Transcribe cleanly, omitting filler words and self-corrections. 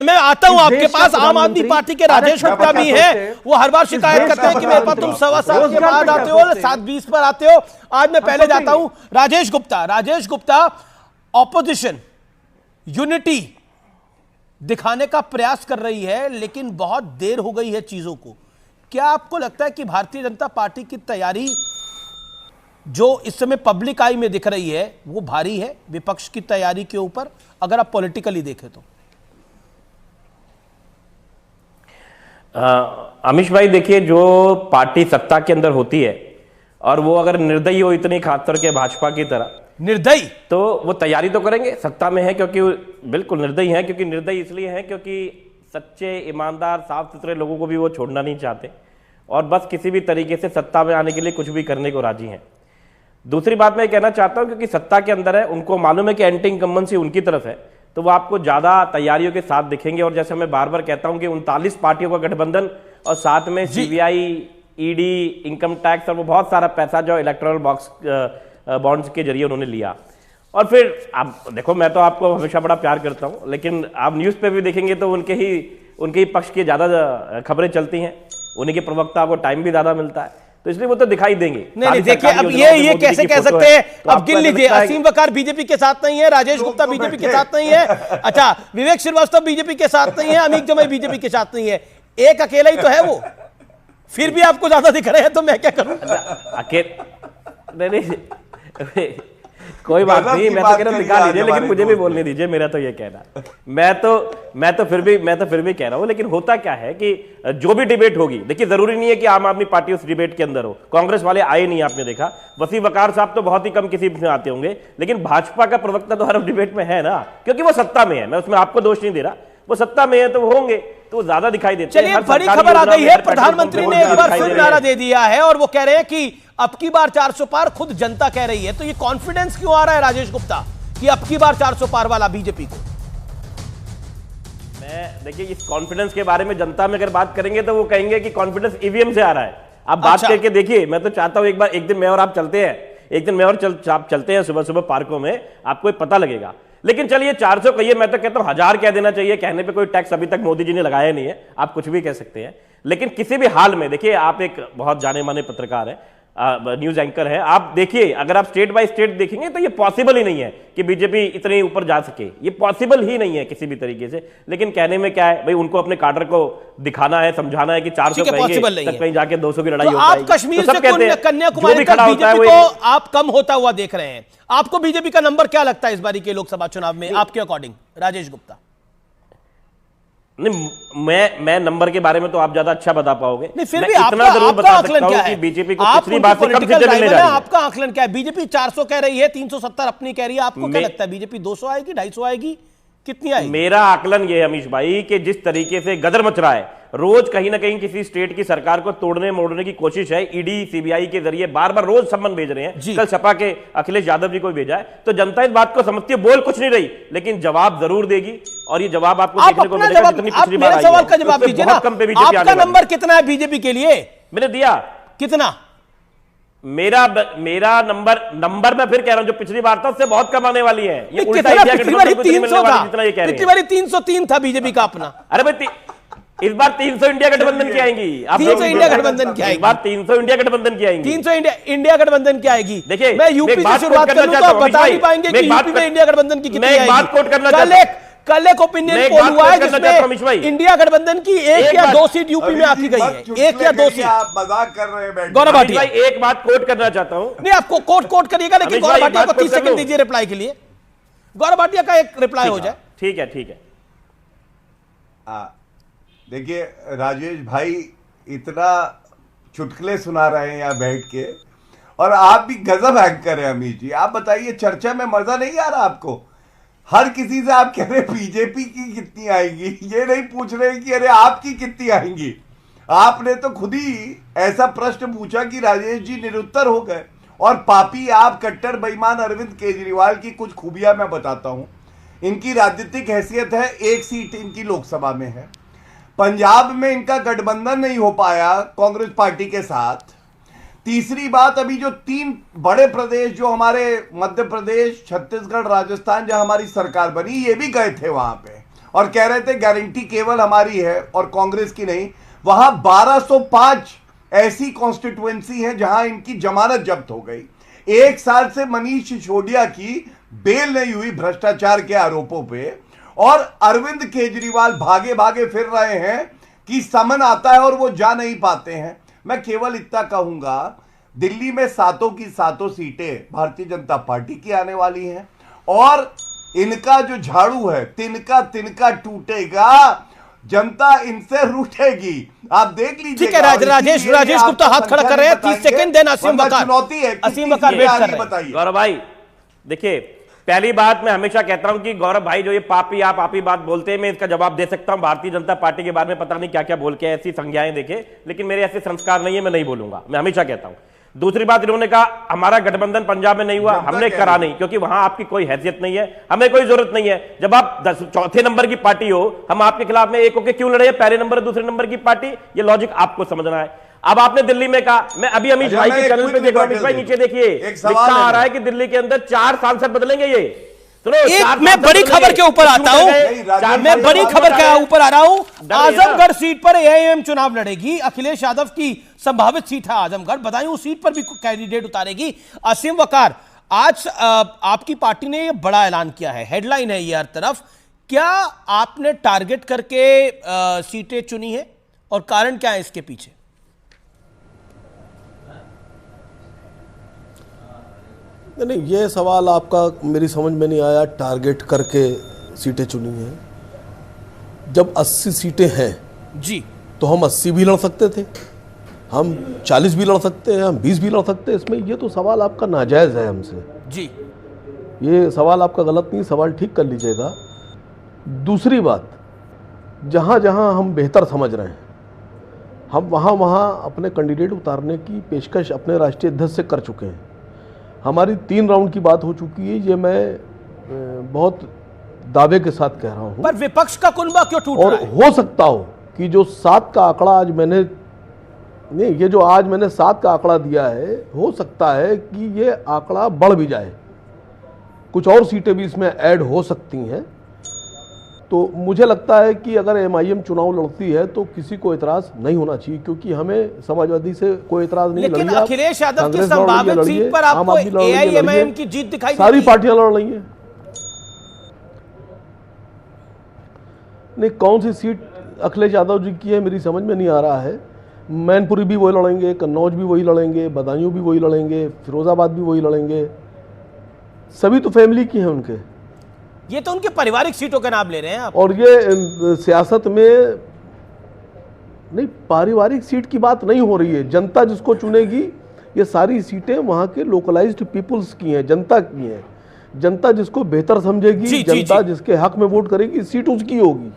मैं आता हूं आपके पास। आम आदमी पार्टी के राजेश गुप्ता भी हैं, वो हर बार शिकायत करते हैं कि मेरे पास तुम 7:15 के बाद आते हो, 7:20 पर आते हो। आज मैं पहले जाता हूं। राजेश गुप्ता ऑपोजिशन यूनिटी दिखाने का प्रयास कर रही है, लेकिन बहुत देर हो गई है चीजों को। क्या आपको लगता है कि भारतीय जनता पार्टी की तैयारी जो इस समय पब्लिक आई में दिख रही है वो भारी है विपक्ष की तैयारी के ऊपर, अगर आप पॉलिटिकली देखें तो? अमीश भाई देखिए, जो पार्टी सत्ता के अंदर होती है और वो अगर निर्दयी हो इतनी, खासकर के भाजपा की तरह निर्दयी, तो वो तैयारी तो करेंगे। सत्ता में है क्योंकि बिल्कुल निर्दयी है, क्योंकि निर्दयी इसलिए है क्योंकि सच्चे ईमानदार साफ सुथरे लोगों को भी वो छोड़ना नहीं चाहते और बस किसी भी तरीके से सत्ता में आने के लिए कुछ भी करने को राजी हैं। दूसरी बात मैं कहना चाहता हूं, क्योंकि सत्ता के अंदर है, उनको मालूम है कि एंटी इनकम्बेंसी उनकी तरफ है, तो वो आपको ज्यादा तैयारियों के साथ दिखेंगे। और जैसे मैं बार बार कहता हूं कि 39 पार्टियों का गठबंधन और साथ में सीबीआई, ईडी, इनकम टैक्स और वो बहुत सारा पैसा जो इलेक्टोरल बॉन्ड्स के जरिए उन्होंने लिया। और फिर आप देखो, मैं तो आपको हमेशा बड़ा प्यार करता हूं, लेकिन आप न्यूज पे भी देखेंगे तो उनके ही पक्ष की ज्यादा खबरें चलती हैं, उन्हीं के प्रवक्ता को टाइम भी ज्यादा मिलता है, तो इसलिए वो तो दिखाई देंगे। नहीं देखिए, अब ये कैसे कह सकते हैं? अब गिन लीजिए, असीम वकार बीजेपी के साथ नहीं है, राजेश गुप्ता बीजेपी के साथ नहीं है, अच्छा विवेक श्रीवास्तव बीजेपी के साथ नहीं है, अमीक जमाई बीजेपी के साथ नहीं है, एक अकेला ही तो है वो। फिर भी आपको ज्यादा दिख रहे हैं, तो मैं क्या करूं? नहीं कोई बात नहीं, मैं तो कह रहा हूं दिखा लीजिए, लेकिन मुझे भी बोलने दीजिए। मेरा तो ये कहना, मैं तो फिर भी कह रहा हूं। लेकिन होता क्या है कि जो भी डिबेट होगी, देखिए जरूरी नहीं है कि आम आदमी पार्टी उस डिबेट के अंदर हो। कांग्रेस वाले आए नहीं, आपने देखा। वसीम वकार साहब तो बहुत ही कम किसी में आते होंगे, लेकिन भाजपा का प्रवक्ता तो हर डिबेट में है ना, क्योंकि वो सत्ता में है। मैं उसमें आपको दोष नहीं दे रहा, वो सत्ता में है तो वो होंगे, तो ज्यादा दिखाई देते हैं। चलिए, बड़ी खबर आ गई है, प्रधानमंत्री ने एक बार फिर नारा दे दिया है और वो कह रहे हैं कि अब की बार 400 पार, खुद जनता कह रही है। तो ये कॉन्फिडेंस क्यों आ रहा है राजेश गुप्ता कि अब की बार 400 पार वाला बीजेपी को? मैं देखिए, इस कॉन्फिडेंस के बारे में जनता में अगर बात करेंगे तो वो कहेंगे कि कॉन्फिडेंस ईवीएम से आ रहा है। आप बात करके देखिए। मैं तो चाहता हूं एक दिन मैं और आप चलते हैं, एक दिन मैं और चलते हैं सुबह सुबह पार्कों में, आपको पता लगेगा। लेकिन चलिए 400 कहिए, मैं तो कहता हूं 1000 कह देना चाहिए। कहने पे कोई टैक्स अभी तक मोदी जी ने लगाया नहीं है, आप कुछ भी कह सकते हैं। लेकिन किसी भी हाल में देखिए, आप एक बहुत जाने माने पत्रकार हैं, न्यूज एंकर है, आप देखिए, अगर आप स्टेट बाय स्टेट देखेंगे तो ये पॉसिबल ही नहीं है कि बीजेपी इतने ऊपर जा सके। ये पॉसिबल ही नहीं है किसी भी तरीके से। लेकिन कहने में क्या है भाई, उनको अपने काडर को दिखाना है, समझाना है कि 400 कहेंगे तक कहीं जाके 200 की लड़ाई हो जाएगी। आप कश्मीर से कन्याकुमारी तक बीजेपी को आप कम होता हुआ देख रहे हैं। आपको बीजेपी का नंबर क्या लगता है इस बारी के लोकसभा चुनाव में, आपके अकॉर्डिंग राजेश गुप्ता? नहीं, मैं नंबर के बारे में तो आप ज्यादा अच्छा बता पाओगे। नहीं, फिर भी इतना जरूर बता सकता हूं कि बीजेपी को पिछली बार से कम सीटें मिलने जा रही है। आपका आकलन क्या है? बीजेपी 400 कह रही है, 370 अपनी कह रही है, आपको क्या लगता है बीजेपी 200 आएगी, 250 आएगी, कितनी आएगी? मेरा आकलन ये है अमीश भाई कि जिस तरीके से गदर मच रहा है, रोज कहीं ना कहीं किसी स्टेट की सरकार को तोड़ने मोड़ने की कोशिश है। ईडी, सीबीआई के जरिए बार बार रोज सम्मन भेज रहे हैं। कल सपा के अखिलेश यादव जी को भेजा है, तो जनता इस बात को समझती है, बोल कुछ नहीं रही, लेकिन जवाब जरूर देगी। और ये जवाब आपको देखने को मिलेगा जितनी पिछली बार आई है। सवाल का जवाब दीजिए ना, आपका नंबर कितना है बीजेपी के लिए? मैंने दिया। कितना? मेरा नंबर मैं फिर कह रहा हूं, जो पिछली बार था उससे बहुत कम आने वाली है। ये उल्टा इंडिया पिछली बार 300 था, पिछली बार 303 था बीजेपी का अपना। अरे भाई, इस बार 300 इंडिया गठबंधन की आएंगी। 300 इंडिया गठबंधन की आएगी। इस बार 300 इंडिया गठबंधन की आएंगी। 300 इंडिया गठबंधन की आएगी। देखिए, मैं यूपी से शुरुआत करूं तो आप बता नहीं पाएंगे कि यूपी में इंडिया गठबंधन की कितनी आएगी। मैं एक बात कोट करना चाहता हूं। कल एक ओपिनियन पोल हुआ है जिसमें इंडिया गठबंधन की 1 या 2 सीट यूपी में आती गई है। 1 या 2 सीट। आप मजाक कर रहे हैं गौरव भाटिया, एक बात कोट करना चाहता हूं। नहीं, आपको कोट करिएगा, लेकिन गौरव भाटिया को 30 सेकंड दीजिए रिप्लाई के लिए। गौरव भाटिया का एक रिप्लाई हो जाए। ठीक है। देखिए राजेश भाई इतना चुटकुले सुना रहे हैं यहाँ बैठ के, और आप भी गजब एंकर हैं अमीर जी। आप बताइए, चर्चा में मजा नहीं आ रहा आपको? हर किसी से आप कह रहे बीजेपी की कितनी आएंगी, ये नहीं पूछ रहे कि अरे आपकी कितनी आएंगी। आपने तो खुद ही ऐसा प्रश्न पूछा कि राजेश जी निरुत्तर हो गए। और पापी आप, कट्टर बेईमान अरविंद केजरीवाल की कुछ खूबियां मैं बताता हूं। इनकी राजनीतिक हैसियत है, 1 सीट इनकी लोकसभा में है। पंजाब में इनका गठबंधन नहीं हो पाया कांग्रेस पार्टी के साथ। तीसरी बात, अभी जो 3 बड़े प्रदेश जो हमारे मध्य प्रदेश, छत्तीसगढ़, राजस्थान, जहां हमारी सरकार बनी, ये भी गए थे वहां पे और कह रहे थे गारंटी केवल हमारी है और कांग्रेस की नहीं। वहां 1205 ऐसी कॉन्स्टिट्युएंसी है जहां इनकी जमानत जब्त हो गई। 1 साल से मनीष सिसोदिया की बेल नहीं हुई भ्रष्टाचार के आरोपों पे, और अरविंद केजरीवाल भागे भागे फिर रहे हैं कि समन आता है और वो जा नहीं पाते हैं। मैं केवल इतना कहूंगा, दिल्ली में 7 की 7 सीटें भारतीय जनता पार्टी की आने वाली हैं और इनका जो झाड़ू है तिनका तिनका टूटेगा, जनता इनसे रूठेगी। आप देख लीजिए। ठीक है, राजेश गुप्ता हाथ खड़ा कर रहे हैं। 30 सेकंड देना। असीम वकार, चुनौती है। असीम वकार वेट कर रहे हैं। बताइए गौरव भाई, देखिए पहली बात मैं हमेशा कहता हूं कि गौरव भाई जो ये पापी आप पापी बात बोलते हैं, मैं इसका जवाब दे सकता हूं। भारतीय जनता पार्टी के बारे में पता नहीं क्या क्या बोल के ऐसी संज्ञाएं देखे, लेकिन मेरे ऐसे संस्कार नहीं है, मैं नहीं बोलूंगा, मैं हमेशा कहता हूं। दूसरी बात, इन्होंने कहा हमारा गठबंधन पंजाब में नहीं हुआ, हमने करा नहीं, क्योंकि वहां आपकी कोई हैसियत नहीं है, हमें कोई जरूरत नहीं है। जब आप 4थे नंबर की पार्टी हो, हम आपके खिलाफ में एक होकर क्यों लड़े? पहले नंबर दूसरे नंबर की पार्टी, ये लॉजिक आपको समझना है। अब आपने दिल्ली में कहा, मैं अभी अमीश भाई के चैनल पे देख रहा हूं, अमीश भाई नीचे देखिए लिखा आ रहा है कि दिल्ली के अंदर 4 सांसद बदलेंगे। ये एक मैं बड़ी खबर के ऊपर आता हूं, मैं बड़ी खबर के ऊपर आ रहा हूं। आजमगढ़ सीट पर एआईएम चुनाव लड़ेगी। अखिलेश यादव की संभावित सीट है आजमगढ़, बदायूं उस सीट पर भी कैंडिडेट उतारेगी। असीम वकार, आज आपकी पार्टी ने यह बड़ा ऐलान किया है, हेडलाइन है ये हर तरफ। क्या आपने टारगेट करके सीटें चुनी है और कारण क्या है इसके पीछे? नहीं, ये सवाल आपका मेरी समझ में नहीं आया। टारगेट करके सीटें चुनी हैं, जब 80 सीटें हैं जी तो हम 80 भी लड़ सकते थे, हम 40 भी लड़ सकते हैं, हम 20 भी लड़ सकते हैं। इसमें ये तो सवाल आपका नाजायज़ है हमसे जी, ये सवाल आपका गलत नहीं, सवाल ठीक कर लीजिएगा। दूसरी बात, जहाँ जहाँ हम बेहतर समझ रहे हैं, हम वहाँ वहाँ अपने कैंडिडेट उतारने की पेशकश अपने राष्ट्रीय अध्यक्ष से कर चुके हैं। हमारी 3 राउंड की बात हो चुकी है, ये मैं बहुत दावे के साथ कह रहा हूँ। पर विपक्ष का कुनबा क्यों टूट रहा है? और हो सकता हो कि जो 7 का आंकड़ा आज मैंने नहीं, ये जो आज मैंने 7 का आंकड़ा दिया है, हो सकता है कि ये आंकड़ा बढ़ भी जाए, कुछ और सीटें भी इसमें ऐड हो सकती हैं। तो मुझे लगता है कि अगर एमआईएम चुनाव लड़ती है तो किसी को एतराज नहीं होना चाहिए, क्योंकि हमें समाजवादी से कोई एतराज नहीं। लेकिन अखिलेश यादव की संभावित सीट पर आपको एआईएमआईएम की जीत दिखाई सारी पार्टियां लड़ रही हैं। नहीं, कौन सी सीट अखिलेश यादव जी की है मेरी समझ में नहीं आ रहा है। मैनपुरी भी वही लड़ेंगे, कन्नौज भी वही लड़ेंगे, बदायूं भी वही लड़ेंगे, फिरोजाबाद भी वही लड़ेंगे, सभी तो फैमिली की हैं उनके। ये तो उनके पारिवारिक सीटों के नाम ले रहे हैं आप। और ये सियासत में नहीं, पारिवारिक सीट की बात नहीं हो रही है। जनता जिसको चुनेगी, ये सारी सीटें वहाँ के लोकलाइज्ड पीपुल्स की हैं, जनता की हैं। जनता जिसको बेहतर समझेगी, जनता जिसके हक में वोट करेगी, सीट उसकी होगी।